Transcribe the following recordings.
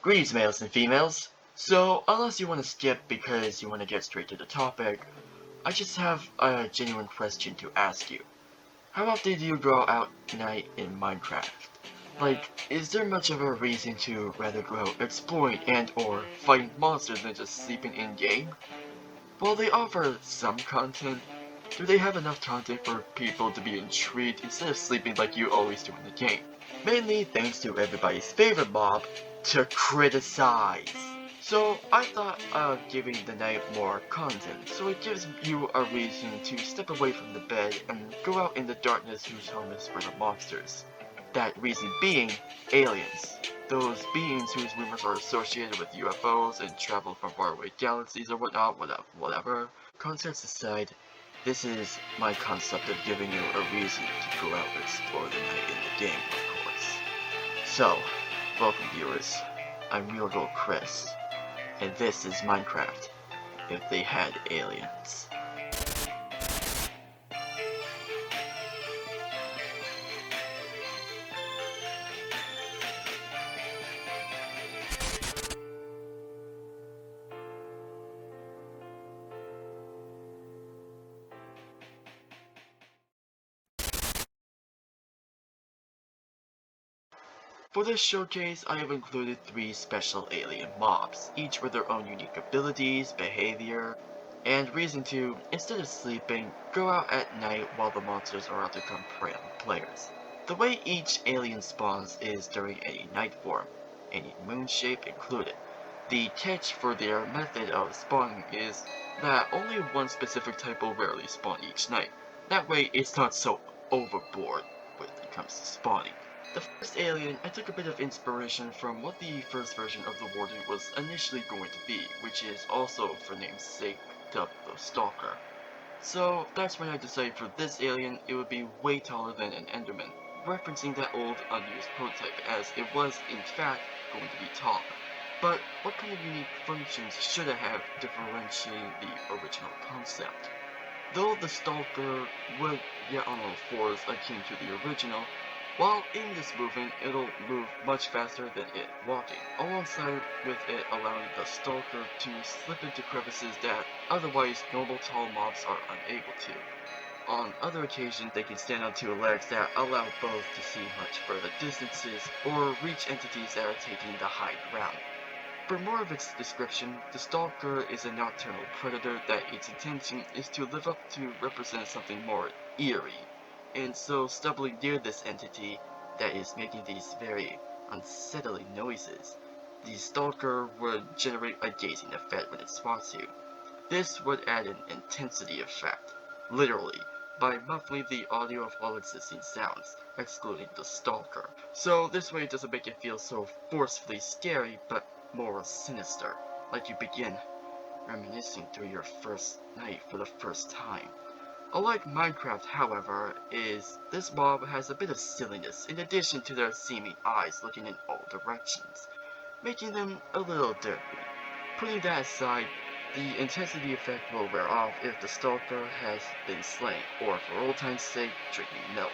Greetings, males and females. So, unless you want to skip because you want to get straight to the topic, I just have a genuine question to ask you. How often do you go out night in Minecraft? Like, is there much of a reason to rather go out exploring and or fighting monsters than just sleeping in-game? While they offer some content, do they have enough content for people to be intrigued instead of sleeping like you always do in the game? Mainly thanks to everybody's favorite mob, to criticize. So I thought of giving the night more content, so it gives you a reason to step away from the bed and go out in the darkness whose home is for the monsters. That reason being, aliens. Those beings whose rumors are associated with UFOs and travel from faraway galaxies or whatnot, whatever. Concepts aside, this is my concept of giving you a reason to go out and explore the night in the game, of course. So, welcome viewers, I'm RealGoldChris, and this is Minecraft, if they had aliens. For this showcase, I have included 3 special alien mobs, each with their own unique abilities, behavior, and reason to, instead of sleeping, go out at night while the monsters are out to come prey on players. The way each alien spawns is during any night form, any moon shape included. The catch for their method of spawning is that only one specific type will rarely spawn each night. That way it's not so overboard when it comes to spawning. The first alien, I took a bit of inspiration from what the first version of the Warden was initially going to be, which is also, for namesake, dubbed the Stalker. So that's when I decided for this alien it would be way taller than an Enderman, referencing that old unused prototype as it was in fact going to be taller. But what kind of unique functions should I have differentiating the original concept? Though the Stalker would get on all fours akin to the original, while in this movement it'll move much faster than it walking, alongside with it allowing the Stalker to slip into crevices that otherwise normal tall mobs are unable to. On other occasions they can stand on 2 legs that allow both to see much further distances or reach entities that are taking the high ground. For more of its description, the Stalker is a nocturnal predator that its intention is to live up to represent something more eerie, and so stumbling near this entity that is making these very unsettling noises, the Stalker would generate a gazing effect when it spots you. This would add an intensity effect, literally, by muffling the audio of all existing sounds, excluding the Stalker. So this way it doesn't make it feel so forcefully scary, but more sinister, like you begin reminiscing through your first night for the first time. Unlike Minecraft, however, is this mob has a bit of silliness in addition to their seeming eyes looking in all directions, making them a little derpy. Putting that aside, the intensity effect will wear off if the Stalker has been slain, or for old time's sake, drinking milk.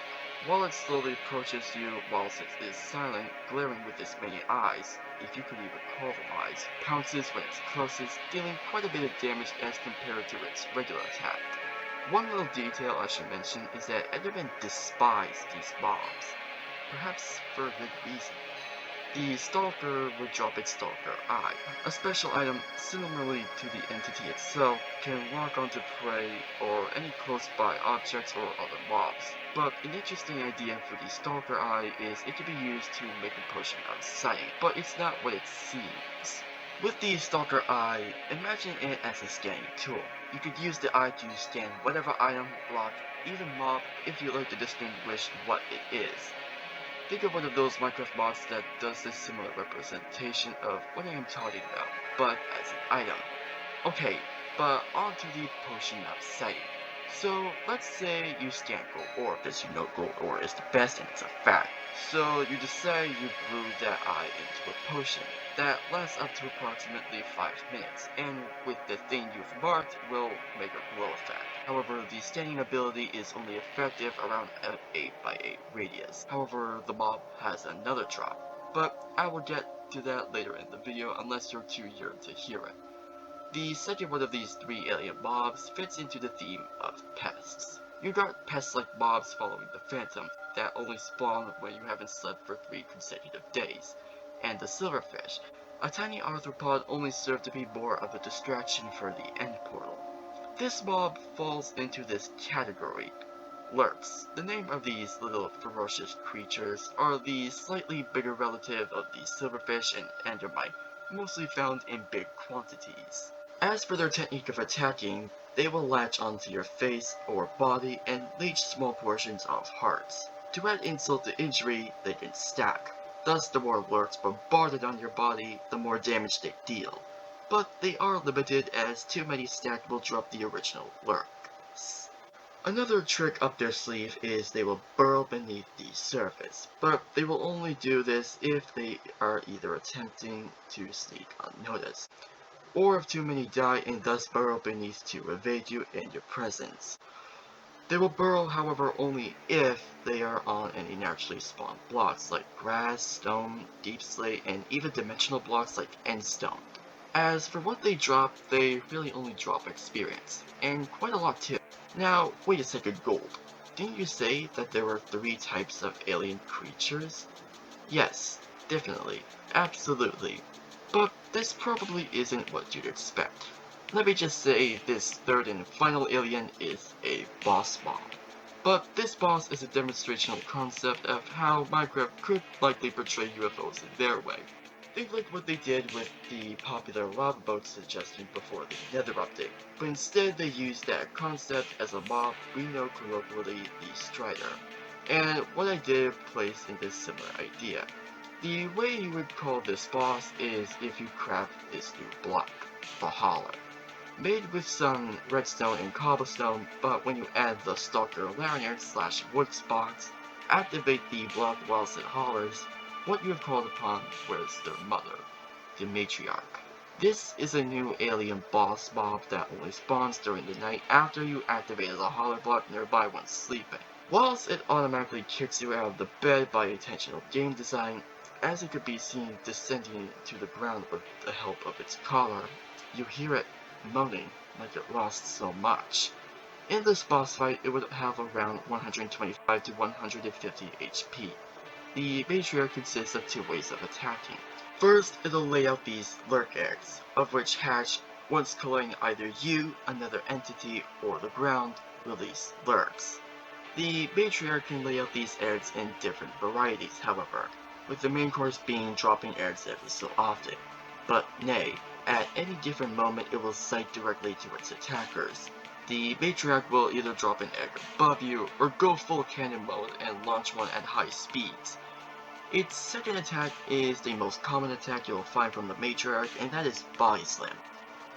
While it slowly approaches you whilst it is silent, glaring with its many eyes, if you could even call them eyes, pounces when it's closest, dealing quite a bit of damage as compared to its regular attack. One little detail I should mention is that Endermen despise these mobs, perhaps for a good reason. The Stalker would drop its Stalker Eye. A special item, similarly to the entity itself, can lock onto prey or any close by objects or other mobs. But an interesting idea for the Stalker Eye is it can be used to make a potion of sight, but it's not what it seems. With the Stalker Eye, imagine it as a scanning tool. You could use the eye to scan whatever item, block, even mob if you like to distinguish what it is. Think of one of those Minecraft mods that does this similar representation of what I am talking about, but as an item. Okay, but on to the potion of sight. So let's say you scan gold ore, because you know gold ore is the best and it's a fact. So you decide you brew that eye into a potion that lasts up to approximately 5 minutes, and with the thing you've marked will make a glow effect. However, the scanning ability is only effective around an 8 by 8 radius. However, the mob has another drop, but I will get to that later in the video unless you're too yearned to hear it. The second one of these 3 alien mobs fits into the theme of pests. You got pest-like mobs following the Phantom that only spawn when you haven't slept for 3 consecutive days, and the Silverfish, a tiny arthropod only served to be more of a distraction for the end portal. This mob falls into this category. Lurks, the name of these little ferocious creatures, are the slightly bigger relative of the silverfish and endermite, mostly found in big quantities. As for their technique of attacking, they will latch onto your face or body and leech small portions of hearts. To add insult to injury, they can stack. Thus, the more lurks bombarded on your body, the more damage they deal. But they are limited, as too many stacked will drop the original lurks. Another trick up their sleeve is they will burrow beneath the surface, but they will only do this if they are either attempting to sneak unnoticed, or if too many die and thus burrow beneath to evade you and your presence. They will burrow, however, only if they are on any naturally spawned blocks like grass, stone, deep slate, and even dimensional blocks like endstone. As for what they drop, they really only drop experience, and quite a lot too. Now, wait a second, Gold. Didn't you say that there were 3 types of alien creatures? Yes, definitely, absolutely. But this probably isn't what you'd expect. Let me just say this third and final alien is a boss mob. But this boss is a demonstrational concept of how Minecraft could likely portray UFOs in their way. Think like what they did with the popular lava boat suggestion before the Nether update, but instead they used that concept as a mob we know colloquially the Strider. And what I did place in this similar idea. The way you would call this boss is if you craft this new block, the Holler. Made with some redstone and cobblestone, but when you add the Stalker Larian / wood spots, activate the block whilst it hollers, what you have called upon was their mother, the Matriarch. This is a new alien boss mob that only spawns during the night after you activated a holler block nearby when sleeping. Whilst it automatically kicks you out of the bed by intentional game design, as it could be seen descending to the ground with the help of its collar, you hear it moaning like it lost so much. In this boss fight, it would have around 125 to 150 HP. The Matriarch consists of 2 ways of attacking. First, it'll lay out these lurk eggs, of which hatch once culling either you, another entity, or the ground, release lurks. The Matriarch can lay out these eggs in different varieties, however, with the main course being dropping eggs every so often. But nay, at any different moment it will sight directly to its attackers. The Matriarch will either drop an egg above you, or go full cannon mode and launch one at high speeds. Its second attack is the most common attack you'll find from the Matriarch, and that is Body Slam.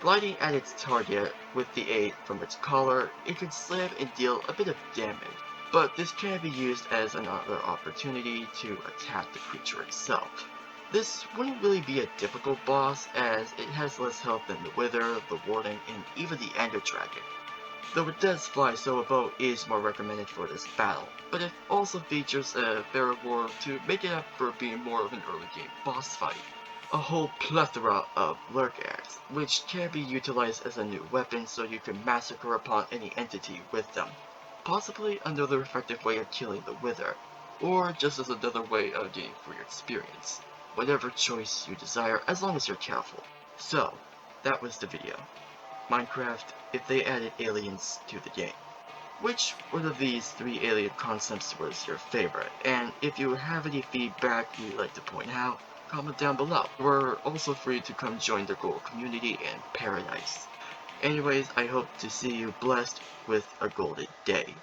Gliding at its target with the aid from its collar, it can slam and deal a bit of damage, but this can be used as another opportunity to attack the creature itself. This wouldn't really be a difficult boss, as it has less health than the Wither, the Warden, and even the Ender Dragon. Though it does fly, so a bow is more recommended for this battle, but it also features a Barrowboar to make it up for being more of an early game boss fight. A whole plethora of lurk eggs, which can be utilized as a new weapon so you can massacre upon any entity with them. Possibly another effective way of killing the Wither, or just as another way of getting free experience. Whatever choice you desire, as long as you're careful. So, that was the video. Minecraft, if they added aliens to the game. Which one of these 3 alien concepts was your favorite? And if you have any feedback you'd like to point out, comment down below. We're also free to come join the gold community in paradise. Anyways, I hope to see you blessed with a golden day.